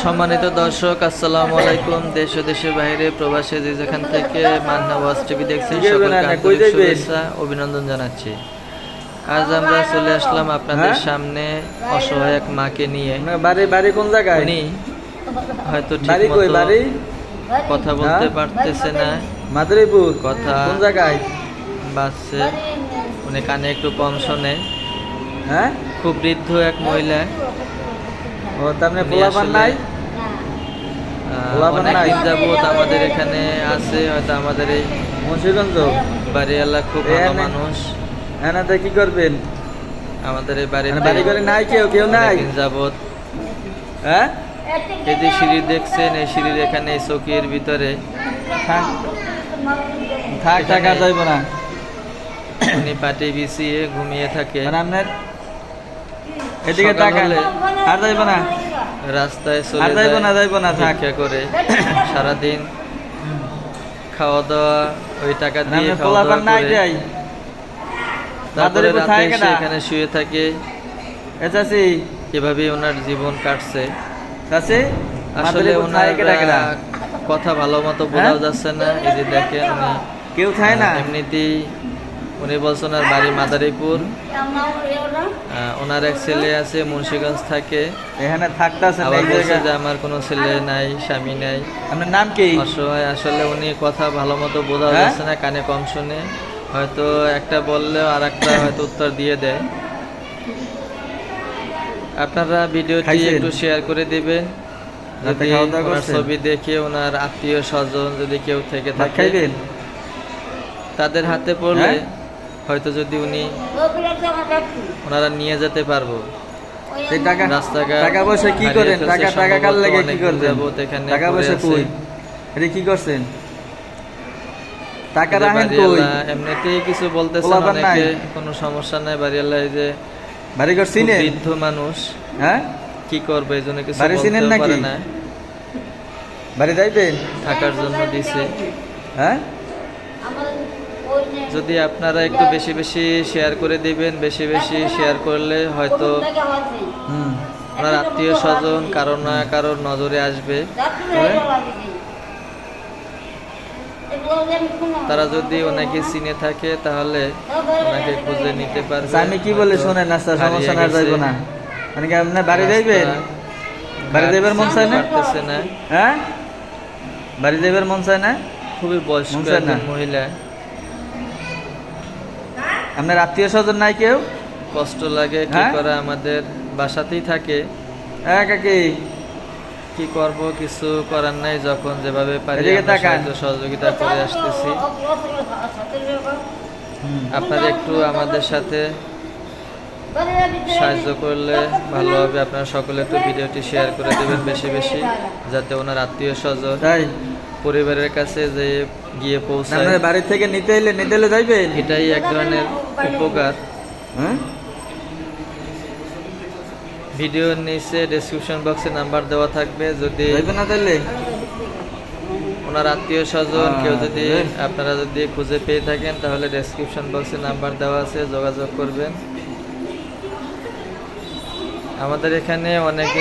সম্মানিত দর্শক, আসসালামু আলাইকুম। দেশ ও দেশের বাইরে প্রবাসী যে যেখান থেকে মান্না ওয়াচ টিভি দেখছেন, সকলকে আন্তরিক শুভেচ্ছা অভিনন্দন জানাচ্ছি। আজ আমরা চলে আসলাম আপনাদের সামনে অসহায় এক মাকে নিয়ে। বাড়ি কোন জায়গায়? উনি হয়তো ঠিকমতো কথা বলতে পারতেছে না, মাদারীপুর কথা কোন জায়গায় বাজছে, উনি কানে একটু কম শোনে। হ্যাঁ, খুব বৃদ্ধ এক মহিলা। ও তার মানে পোলাপান নাই? অনেকদিন যাবত আমাদের এখানে আছে, হয়তো আমাদের এই মুন্সিগঞ্জ বাড়িওয়ালা খুব ভালো মানুষ। হ্যাঁ, না কি করবেন? আমাদের এই বাড়ি করে নাই, কেউ নাই যাবত। হ্যাঁ, এই যে সিঁড়ি দেখছেন, এই সিঁড়ির এখানে এই চৌকির ভিতরে থাক টাকা যাইব না। উনি পাটি বিছিয়ে ঘুমিয়ে থাকে। আপনার এদিকে তাকালে আর যাইব না, রাস্তায় চলে আর যাইব না, যাইব না, থাক ভিক্ষা করে সারাদিন খাওয়া দাওয়া, ওই টাকা দিয়ে খাওয়া পোলাপান দাওয়া নাই করে যাই। তারপরে মাদারীপুর রাতে থাকে এসে না? এখানে শুয়ে থাকে। চাচি এভাবেই ওনার জীবন কাটছে। চাচি আসলে ওনার কথা ভালো মতো বোঝাও যাচ্ছে না। এই যে দেখেন, উনি কেউ থাকে না এমনিতেই উনি বলছেন ওনার বাড়ি মাদারীপুর। ওনার এক ছেলে আছে, মুন্সিগঞ্জ থাকে, এখানে থাকতেছে। আবার বলছে যে আমার কোনো ছেলে নাই, স্বামী নাই। আপনার নাম কি? অসহায়। আসলে উনি কথা ভালো মতো বোঝা যাচ্ছে না, কানে কম শুনে। হয়তো একটা বললেও আর একটা হয়তো উত্তর দিয়ে দেয়। আপনারা ভিডিওটি একটু শেয়ার করে দিবেন। যদি ওনার ছবি দেখে ওনার আত্মীয় স্বজন যদি কেউ থেকে থাকে, তাদের হাতে পড়লে হয়তো যদি ওনারা নিয়ে যেতে পারবো। টাকা পয়সা কি করেন? টাকা কার লাগে কি করবেন? টাকা পয়সা কই? এটা কি করছেন? টাকা রাখেন কই? এমনিতেই কিছু বলতেছেন অনেকে, কোনো সমস্যা নাই। বাড়িওয়ালা এই যে বাড়ি ঘর চিনেন? বৃদ্ধ মানুষ, হ্যাঁ, কি করবে, এই জন্য কিছু বাড়ি চিনেন বলতে পারে নাকি? না। বাড়ি যাইবেন? থাকার জন্য দিছে। হ্যাঁ, যদি আপনারা একটু বেশি বেশি শেয়ার করে দিবেন, বেশি বেশি শেয়ার করলে হয়তো ওনার আত্মীয় স্বজন কারো না কারোর নজরে আসবে। তারা যদি ওনাকে চিনে থাকে তাহলে ওনাকে খুঁজে নিতে পারবে। আমি কি বলে শোনেন, আচ্ছা সমস্যা না, যাইব না। মানে কি আপনি বাড়ি যাইবেন? বাড়ি যাইবার মন চায় না? হ্যাঁ, বাড়ি যাইবার মন চায় না? খুবই বয়স্ক মহিলা। আপনার আত্মীয় স্বজন নাই কেউ? কষ্ট লাগে, কি করে, আমাদের বাসাতেই থাকে। হ্যাঁ কাকি, কি করব, কিছু করার নাই। যখন যেভাবে পারি সহযোগিতা করে আসতেছি। আপনারা একটু আমাদের সাথে সাহায্য করলে ভালো হবে। আপনারা সকলে একটু ভিডিওটি শেয়ার করে দেবেন বেশি বেশি, যাতে ওনার আত্মীয় স্বজন পরিবারের কাছে যে গিয়ে পৌঁছায়। বাড়ি থেকে নিতে এলে যাইবেন, এটাই এক ধরনের উপকার। ভিডিওর নিচে ডেসক্রিপশন বক্সে নাম্বার দেওয়া থাকবে। যদি ওনার আত্মীয় স্বজন কেউ যদি আপনারা যদি খুঁজে পেয়ে থাকেন, তাহলে ডেসক্রিপশন বক্সে নাম্বার দেওয়া আছে, যোগাযোগ করবেন। আমাদের এখানে অনেকে